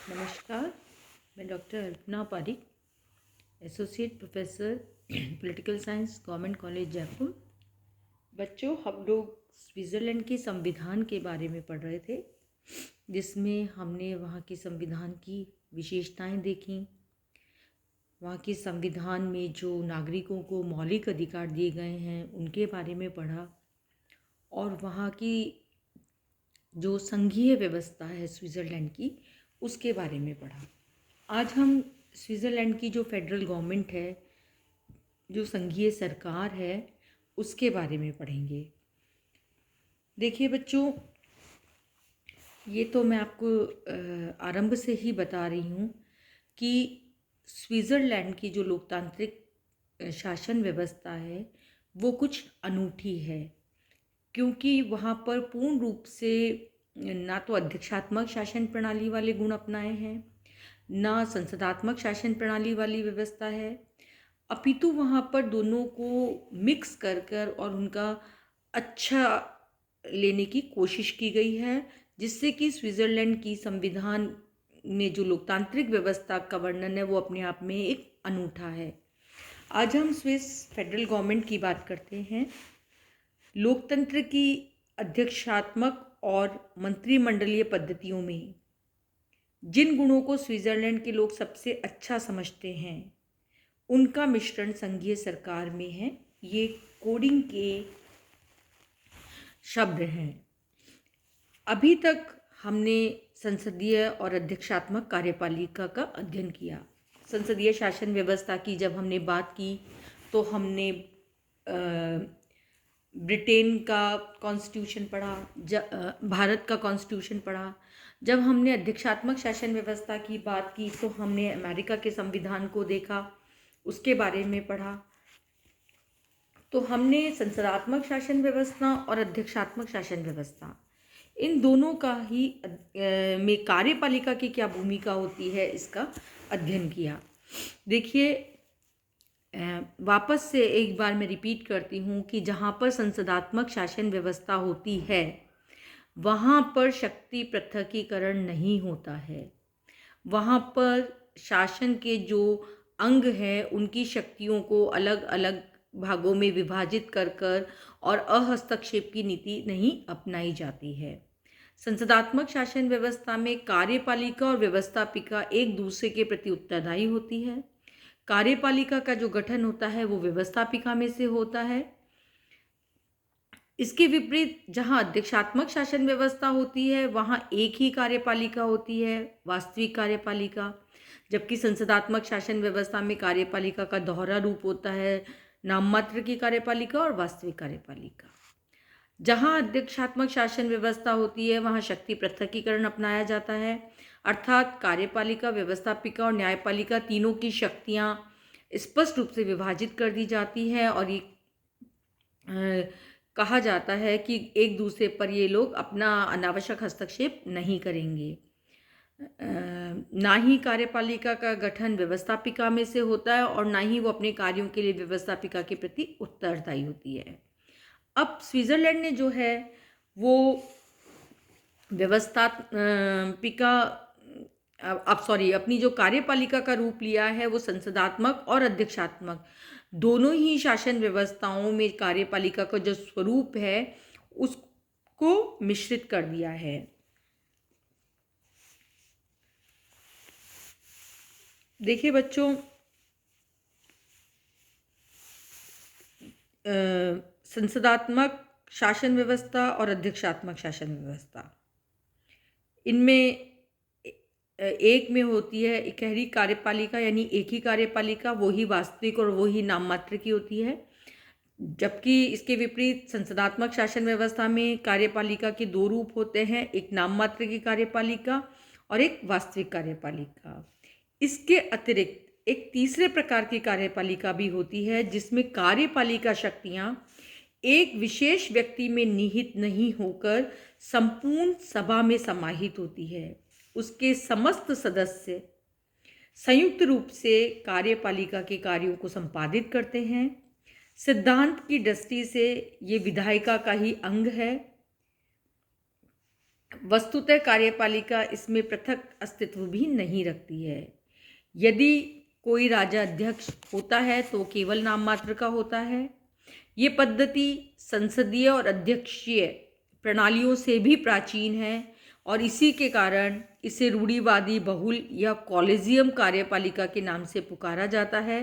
नमस्कार। मैं doctor Alpana Pareek, associate professor political science, government college Jaipur. बच्चों, हम लोग स्विट्ज़रलैंड के संविधान के बारे में पढ़ रहे थे, जिसमें हमने वहाँ के संविधान की विशेषताएं देखी। वहाँ के संविधान में जो नागरिकों को मौलिक अधिकार दिए गए हैं उनके बारे में पढ़ा, और वहाँ की जो संघीय व्यवस्था है स्विट्ज़रलैंड की उसके बारे में पढ़ा। आज हम स्विट्ज़रलैंड की जो फेडरल गवर्नमेंट है, जो संघीय सरकार है, उसके बारे में पढ़ेंगे। देखिए बच्चों, ये तो मैं आपको आरंभ से ही बता रही हूँ कि स्विट्ज़रलैंड की जो लोकतांत्रिक शासन व्यवस्था है वो कुछ अनूठी है, क्योंकि वहाँ पर पूर्ण रूप से ना तो अध्यक्षात्मक शासन प्रणाली वाले गुण अपनाए हैं, ना संसदात्मक शासन प्रणाली वाली व्यवस्था है, अपितु वहाँ पर दोनों को मिक्स कर कर और उनका अच्छा लेने की कोशिश की गई है, जिससे कि स्विट्ज़रलैंड की संविधान में जो लोकतांत्रिक व्यवस्था का वर्णन है वो अपने आप में एक अनूठा है। आज हम स्विस फेडरल गवर्नमेंट की बात करते हैं। लोकतंत्र की अध्यक्षात्मक और मंत्रिमंडलीय पद्धतियों में जिन गुणों को स्विट्ज़रलैंड के लोग सबसे अच्छा समझते हैं उनका मिश्रण संघीय सरकार में है। ये कोडिंग के शब्द हैं। अभी तक हमने संसदीय और अध्यक्षात्मक कार्यपालिका का अध्ययन किया। संसदीय शासन व्यवस्था की जब हमने बात की तो हमने ब्रिटेन का कॉन्स्टिट्यूशन पढ़ा, भारत का कॉन्स्टिट्यूशन पढ़ा। जब हमने अध्यक्षात्मक शासन व्यवस्था की बात की तो हमने अमेरिका के संविधान को देखा, उसके बारे में पढ़ा। तो हमने संसदात्मक शासन व्यवस्था और अध्यक्षात्मक शासन व्यवस्था, इन दोनों का ही में कार्यपालिका की क्या भूमिका होती है इसका अध्ययन किया। देखिए, वापस से एक बार मैं रिपीट करती हूँ कि जहाँ पर संसदात्मक शासन व्यवस्था होती है वहाँ पर शक्ति पृथकीकरण नहीं होता है। वहाँ पर शासन के जो अंग हैं उनकी शक्तियों को अलग अलग भागों में विभाजित कर कर और अहस्तक्षेप की नीति नहीं अपनाई जाती है। संसदात्मक शासन व्यवस्था में कार्यपालिका और व्यवस्थापिका एक दूसरे के प्रति उत्तरदायी होती है। कार्यपालिका का जो गठन होता है वो व्यवस्थापिका में से होता है। इसके विपरीत जहां अध्यक्षात्मक शासन व्यवस्था होती है वहां एक ही कार्यपालिका होती है, वास्तविक कार्यपालिका, जबकि संसदात्मक शासन व्यवस्था में कार्यपालिका का दोहरा रूप होता है, नाम मात्र की कार्यपालिका और वास्तविक कार्यपालिका। जहां अध्यक्षात्मक शासन व्यवस्था होती है वहां शक्ति पृथकीकरण अपनाया जाता है, अर्थात कार्यपालिका, व्यवस्थापिका और न्यायपालिका तीनों की शक्तियां स्पष्ट रूप से विभाजित कर दी जाती हैं और ये कहा जाता है कि एक दूसरे पर ये लोग अपना अनावश्यक हस्तक्षेप नहीं करेंगे। ना ही कार्यपालिका का गठन व्यवस्थापिका में से होता है और ना ही वो अपने कार्यों के लिए व्यवस्थापिका के प्रति उत्तरदायी होती है। अब स्विट्ज़रलैंड ने जो है वो व्यवस्थापिका अपनी जो कार्यपालिका का रूप लिया है वो संसदात्मक और अध्यक्षात्मक दोनों ही शासन व्यवस्थाओं में कार्यपालिका का जो स्वरूप है उसको मिश्रित कर दिया है। देखिए बच्चों, संसदात्मक शासन व्यवस्था और अध्यक्षात्मक शासन व्यवस्था, इनमें एक में होती है इकहरी कार्यपालिका, यानी एक ही कार्यपालिका, वो ही वास्तविक और वो ही नाम मात्र की होती है। जबकि इसके विपरीत संसदात्मक शासन व्यवस्था में कार्यपालिका के दो रूप होते हैं, एक नाम मात्र की कार्यपालिका और एक वास्तविक कार्यपालिका। इसके अतिरिक्त एक तीसरे प्रकार की कार्यपालिका भी होती है जिसमें कार्यपालिका शक्तियां एक विशेष व्यक्ति में निहित नहीं होकर संपूर्ण सभा में समाहित होती है। उसके समस्त सदस्य संयुक्त रूप से कार्यपालिका के कार्यों को संपादित करते हैं। सिद्धांत की दृष्टि से ये विधायिका का ही अंग है। वस्तुतः कार्यपालिका इसमें पृथक अस्तित्व भी नहीं रखती है। यदि कोई राजा अध्यक्ष होता है तो केवल नाम मात्र का होता है। ये पद्धति संसदीय और अध्यक्षीय प्रणालियों से भी प्राचीन है और इसी के कारण इसे रूढ़िवादी बहुल या कॉलेजियम कार्यपालिका के नाम से पुकारा जाता है।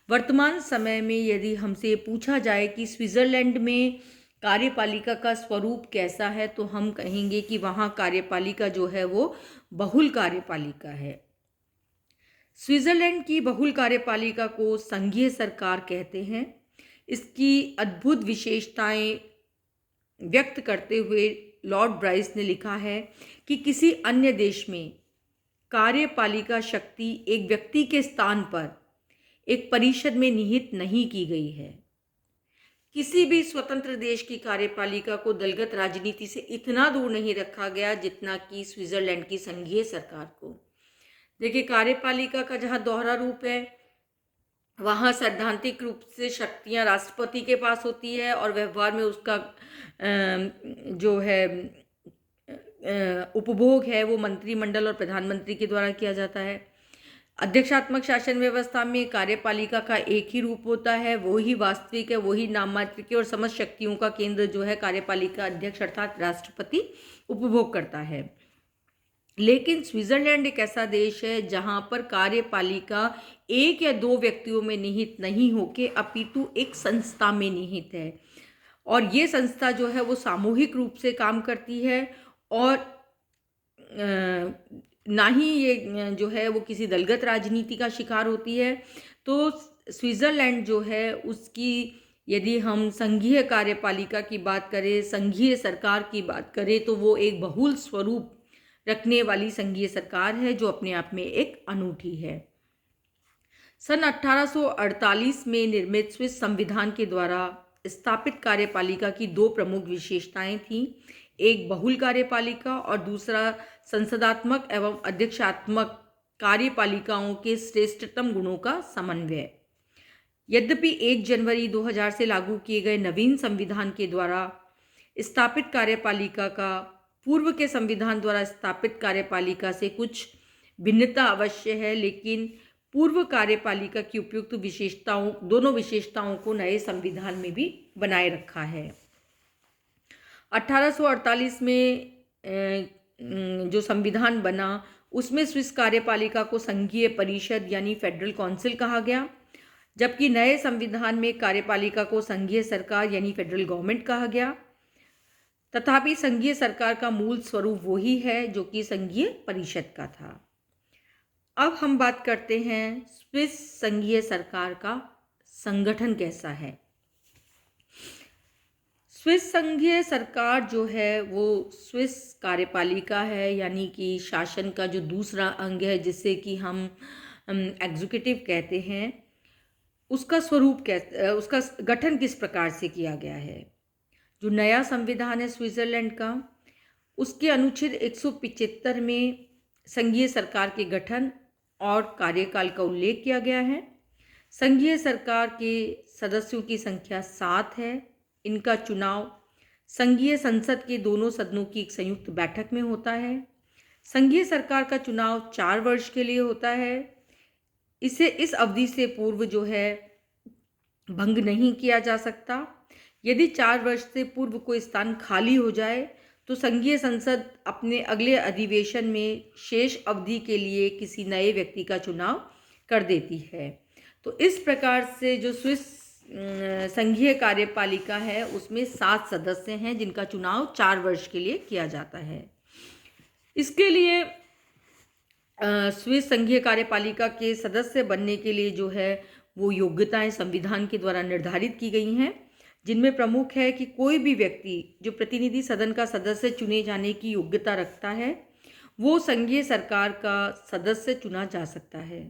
वर्तमान समय में यदि हमसे पूछा जाए कि स्विट्ज़रलैंड में कार्यपालिका का स्वरूप कैसा है, तो हम कहेंगे कि वहाँ कार्यपालिका जो है वो बहुल कार्यपालिका है। स्विट्ज़रलैंड की बहुल कार्यपालिका को संघीय सरकार कहते हैं। इसकी अद्भुत विशेषताएं व्यक्त करते हुए लॉर्ड ब्राइस ने लिखा है कि किसी अन्य देश में कार्यपालिका शक्ति एक व्यक्ति के स्थान पर एक परिषद में निहित नहीं की गई है। किसी भी स्वतंत्र देश की कार्यपालिका को दलगत राजनीति से इतना दूर नहीं रखा गया जितना कि स्विट्ज़रलैंड की संघीय सरकार को। देखिए, कार्यपालिका का जहाँ दोहरा रूप है, वहाँ सैद्धांतिक रूप से शक्तियाँ राष्ट्रपति के पास होती है और व्यवहार में उसका जो है उपभोग है वो मंत्रिमंडल और प्रधानमंत्री के द्वारा किया जाता है। अध्यक्षात्मक शासन व्यवस्था में कार्यपालिका का एक ही रूप होता है, वो ही वास्तविक है, वही नाम मात्र की और समस्त शक्तियों का केंद्र जो है कार्यपालिका अध्यक्ष अर्थात राष्ट्रपति उपभोग करता है। लेकिन स्विट्ज़रलैंड एक ऐसा देश है जहां पर कार्यपालिका एक या दो व्यक्तियों में निहित नहीं होके अपितु एक संस्था में निहित है और ये संस्था जो है वो सामूहिक रूप से काम करती है और ना ही ये जो है वो किसी दलगत राजनीति का शिकार होती है। तो स्विट्ज़रलैंड जो है उसकी यदि हम संघीय कार्यपालिका की बात करें, संघीय सरकार की बात करें, तो वो एक बहुल स्वरूप रखने वाली संघीय सरकार है जो अपने आप में एक अनूठी है। सन 1848 में निर्मित स्विस संविधान के द्वारा स्थापित कार्यपालिका की दो प्रमुख विशेषताएं थीं, एक बहुल कार्यपालिका और दूसरा संसदात्मक एवं अध्यक्षात्मक कार्यपालिकाओं के श्रेष्ठतम गुणों का समन्वय। यद्यपि 1 जनवरी 2000 से लागू किए गए नवीन संविधान के द्वारा स्थापित कार्यपालिका का पूर्व के संविधान द्वारा स्थापित कार्यपालिका से कुछ भिन्नता अवश्य है, लेकिन पूर्व कार्यपालिका की उपयुक्त दोनों विशेषताओं को नए संविधान में भी बनाए रखा है। 1848 में जो संविधान बना उसमें स्विस कार्यपालिका को संघीय परिषद यानी फेडरल काउंसिल कहा गया, जबकि नए संविधान में कार्यपालिका को संघीय सरकार यानी फेडरल गवर्नमेंट कहा गया। तथापि संघीय सरकार का मूल स्वरूप वही है जो कि संघीय परिषद का था। अब हम बात करते हैं स्विस संघीय सरकार का संगठन कैसा है। स्विस संघीय सरकार जो है वो स्विस कार्यपालिका है, यानी कि शासन का जो दूसरा अंग है जिसे कि हम एग्जीक्यूटिव कहते हैं। उसका स्वरूप उसका गठन किस प्रकार से किया गया है। जो नया संविधान है स्विट्ज़रलैंड का, उसके अनुच्छेद 175 में संघीय सरकार के गठन और कार्यकाल का उल्लेख किया गया है। संघीय सरकार के सदस्यों की संख्या 7 है। इनका चुनाव संघीय संसद के दोनों सदनों की एक संयुक्त बैठक में होता है। संघीय सरकार का चुनाव 4 वर्ष के लिए होता है। इसे इस अवधि से पूर्व जो है भंग नहीं किया जा सकता। यदि 4 वर्ष से पूर्व कोई स्थान खाली हो जाए तो संघीय संसद अपने अगले अधिवेशन में शेष अवधि के लिए किसी नए व्यक्ति का चुनाव कर देती है। तो इस प्रकार से जो स्विस संघीय कार्यपालिका है उसमें 7 सदस्य हैं जिनका चुनाव 4 वर्ष के लिए किया जाता है। इसके लिए स्विस संघीय कार्यपालिका के सदस्य बनने के लिए जो है वो योग्यताएं संविधान के द्वारा निर्धारित की गई हैं, जिनमें प्रमुख है कि कोई भी व्यक्ति जो प्रतिनिधि सदन का सदस्य चुने जाने की योग्यता रखता है वो संघीय सरकार का सदस्य चुना जा सकता है।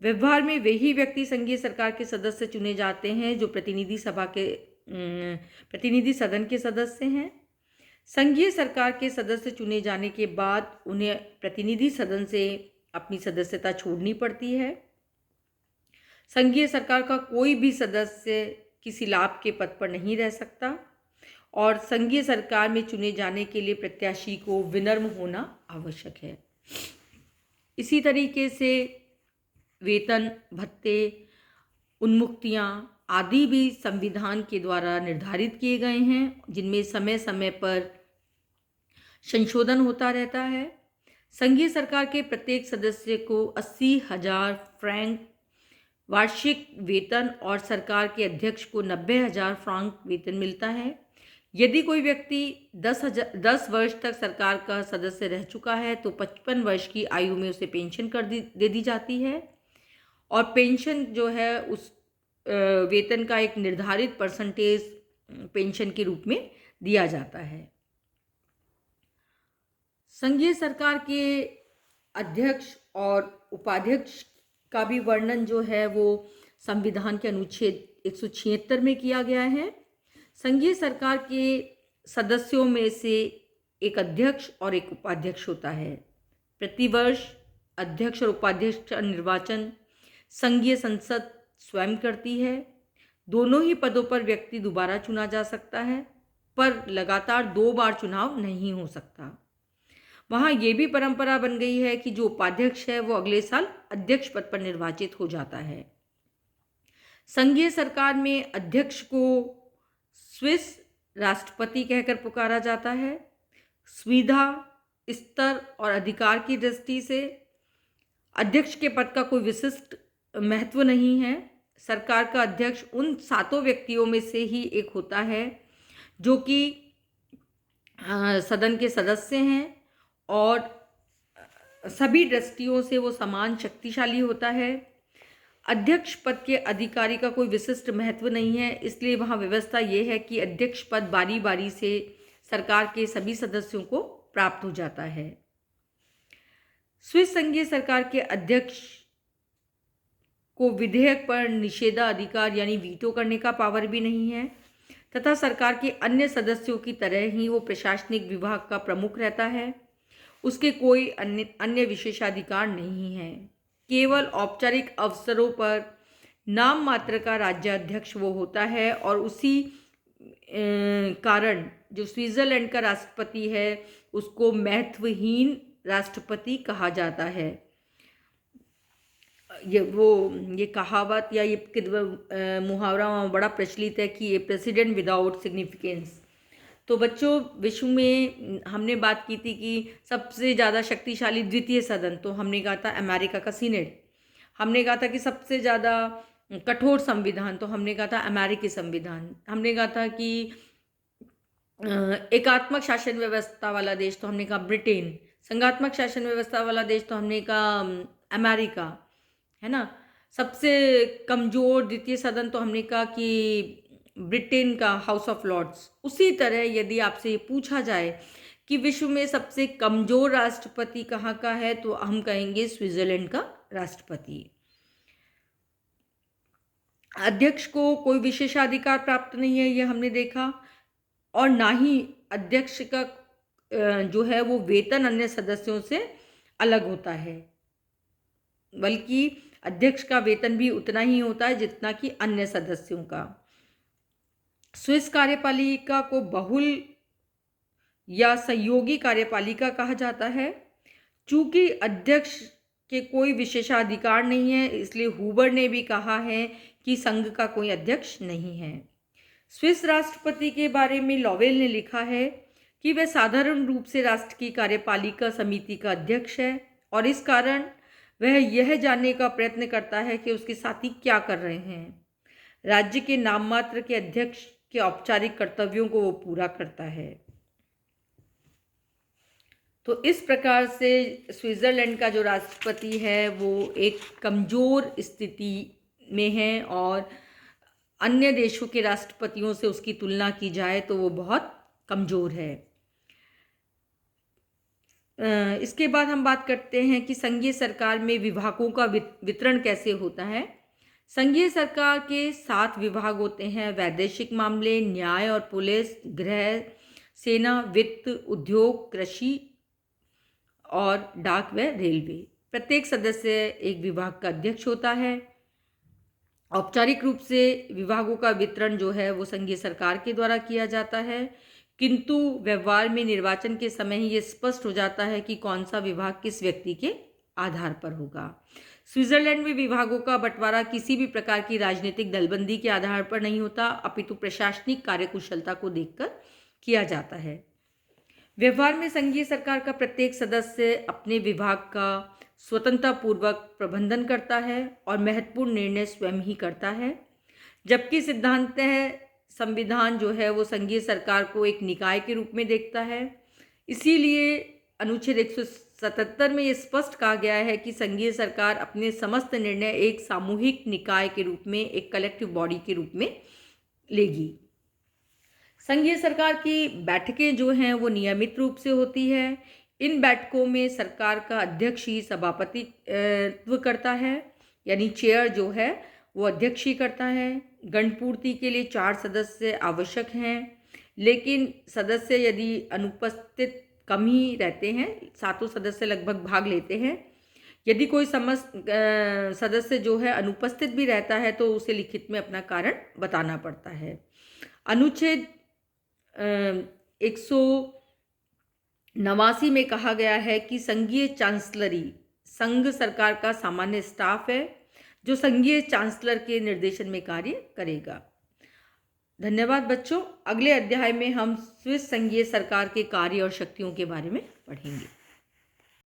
व्यवहार में वही व्यक्ति संघीय सरकार के सदस्य चुने जाते हैं जो प्रतिनिधि सदन के सदस्य हैं। संघीय सरकार के सदस्य चुने जाने के बाद उन्हें प्रतिनिधि सदन से अपनी सदस्यता छोड़नी पड़ती है। संघीय सरकार का कोई भी सदस्य किसी लाभ के पद पर नहीं रह सकता और संघीय सरकार में चुने जाने के लिए प्रत्याशी को विनम्र होना आवश्यक है। इसी तरीके से वेतन, भत्ते, उन्मुक्तियां आदि भी संविधान के द्वारा निर्धारित किए गए हैं, जिनमें समय समय पर संशोधन होता रहता है। संघीय सरकार के प्रत्येक सदस्य को 80,000 फ्रैंक वार्षिक वेतन और सरकार के अध्यक्ष को 90,000 फ्रैंक वेतन मिलता है। यदि कोई व्यक्ति 10 वर्ष तक सरकार का सदस्य रह चुका है तो 55 वर्ष की आयु में उसे पेंशन दे दी जाती है, और पेंशन जो है उस वेतन का एक निर्धारित परसेंटेज पेंशन के रूप में दिया जाता है। संघीय सरकार के अध्यक्ष और उपाध्यक्ष का भी वर्णन जो है वो संविधान के अनुच्छेद 176 में किया गया है। संघीय सरकार के सदस्यों में से एक अध्यक्ष और एक उपाध्यक्ष होता है। प्रतिवर्ष अध्यक्ष और उपाध्यक्ष का निर्वाचन संघीय संसद स्वयं करती है। दोनों ही पदों पर व्यक्ति दोबारा चुना जा सकता है, पर लगातार 2 बार चुनाव नहीं हो सकता। वहाँ ये भी परंपरा बन गई है कि जो उपाध्यक्ष है वो अगले साल अध्यक्ष पद पर निर्वाचित हो जाता है। संघीय सरकार में अध्यक्ष को स्विस राष्ट्रपति कहकर पुकारा जाता है। सुविधा, स्तर और अधिकार की दृष्टि से अध्यक्ष के पद का कोई विशिष्ट महत्व नहीं है। सरकार का अध्यक्ष उन 7 व्यक्तियों में से ही एक होता है जो कि सदन के सदस्य हैं और सभी दृष्टियों से वो समान शक्तिशाली होता है। अध्यक्ष पद के अधिकारी का कोई विशिष्ट महत्व नहीं है, इसलिए वहाँ व्यवस्था ये है कि अध्यक्ष पद बारी बारी से सरकार के सभी सदस्यों को प्राप्त हो जाता है। स्विस संघीय सरकार के अध्यक्ष को विधेयक पर निषेधाधिकार यानी वीटो करने का पावर भी नहीं है, तथा सरकार के अन्य सदस्यों की तरह ही वो प्रशासनिक विभाग का प्रमुख रहता है। उसके कोई अन्य विशेषाधिकार नहीं है। केवल औपचारिक अवसरों पर नाम मात्र का राज्याध्यक्ष वो होता है, और उसी कारण जो स्विट्जरलैंड का राष्ट्रपति है उसको महत्वहीन राष्ट्रपति कहा जाता है। ये कहावत या ये मुहावरा बड़ा प्रचलित है कि ये प्रेसिडेंट विदाउट सिग्निफिकेंस। तो बच्चों, विश्व में हमने बात की थी कि सबसे ज़्यादा शक्तिशाली द्वितीय सदन, तो हमने कहा था अमेरिका का सीनेट। हमने कहा था कि सबसे ज़्यादा कठोर संविधान, तो हमने कहा था अमेरिकी संविधान। हमने कहा था कि एकात्मक शासन व्यवस्था वाला देश, तो हमने कहा ब्रिटेन। संघात्मक शासन व्यवस्था वाला देश, तो हमने कहा अमेरिका, है ना। सबसे कमज़ोर द्वितीय सदन, तो हमने कहा कि ब्रिटेन का हाउस ऑफ लॉर्ड्स। उसी तरह यदि आपसे ये पूछा जाए कि विश्व में सबसे कमज़ोर राष्ट्रपति कहाँ का है, तो हम कहेंगे स्विट्जरलैंड का राष्ट्रपति। अध्यक्ष को कोई विशेषाधिकार प्राप्त नहीं है, ये हमने देखा, और ना ही अध्यक्ष का जो है वो वेतन अन्य सदस्यों से अलग होता है, बल्कि अध्यक्ष का वेतन भी उतना ही होता है जितना कि अन्य सदस्यों का। स्विस कार्यपालिका को बहुल या सहयोगी कार्यपालिका कहा जाता है। चूंकि अध्यक्ष के कोई विशेषाधिकार नहीं है, इसलिए हूबर ने भी कहा है कि संघ का कोई अध्यक्ष नहीं है। स्विस राष्ट्रपति के बारे में लॉवेल ने लिखा है कि वह साधारण रूप से राष्ट्र की कार्यपालिका समिति का अध्यक्ष है, और इस कारण वह यह जानने का प्रयत्न करता है कि उसके साथी क्या कर रहे हैं। राज्य के नाम मात्र के अध्यक्ष के औपचारिक कर्तव्यों को वो पूरा करता है। तो इस प्रकार से स्विट्जरलैंड का जो राष्ट्रपति है वो एक कमज़ोर स्थिति में है, और अन्य देशों के राष्ट्रपतियों से उसकी तुलना की जाए तो वो बहुत कमज़ोर है। इसके बाद हम बात करते हैं कि संघीय सरकार में विभागों का वितरण कैसे होता है। संघीय सरकार के 7 विभाग होते हैं: वैदेशिक मामले, न्याय और पुलिस, गृह, सेना, वित्त, उद्योग, कृषि और डाक व रेलवे। प्रत्येक सदस्य एक विभाग का अध्यक्ष होता है। औपचारिक रूप से विभागों का वितरण जो है वो संघीय सरकार के द्वारा किया जाता है, किंतु व्यवहार में निर्वाचन के समय ही ये स्पष्ट हो जाता है कि कौन सा विभाग किस व्यक्ति के आधार पर होगा। स्विट्जरलैंड में विभागों का बंटवारा किसी भी प्रकार की राजनीतिक दलबंदी के आधार पर नहीं होता, अपितु प्रशासनिक कार्यकुशलता को देखकर किया जाता है। व्यवहार में संघीय सरकार का प्रत्येक सदस्य अपने विभाग का स्वतंत्रतापूर्वक प्रबंधन करता है और महत्वपूर्ण निर्णय स्वयं ही करता है, जबकि सिद्धांततः संविधान जो है वो संघीय सरकार को एक निकाय के रूप में देखता है। इसीलिए अनुच्छेद 177 में ये स्पष्ट कहा गया है कि संघीय सरकार अपने समस्त निर्णय एक सामूहिक निकाय के रूप में, एक कलेक्टिव बॉडी के रूप में लेगी। संघीय सरकार की बैठकें जो हैं वो नियमित रूप से होती है। इन बैठकों में सरकार का अध्यक्ष ही सभापतित्व करता है, यानी चेयर जो है वो अध्यक्ष ही करता है। गणपूर्ति के लिए 4 सदस्य आवश्यक हैं, लेकिन सदस्य यदि अनुपस्थित कम ही रहते हैं, 7 सदस्य लगभग भाग लेते हैं। यदि कोई सदस्य जो है अनुपस्थित भी रहता है तो उसे लिखित में अपना कारण बताना पड़ता है। अनुच्छेद 189 में कहा गया है कि संघीय चांसलरी संघ सरकार का सामान्य स्टाफ है जो संघीय चांसलर के निर्देशन में कार्य करेगा। धन्यवाद बच्चों। अगले अध्याय में हम स्विस संघीय सरकार के कार्य और शक्तियों के बारे में पढ़ेंगे।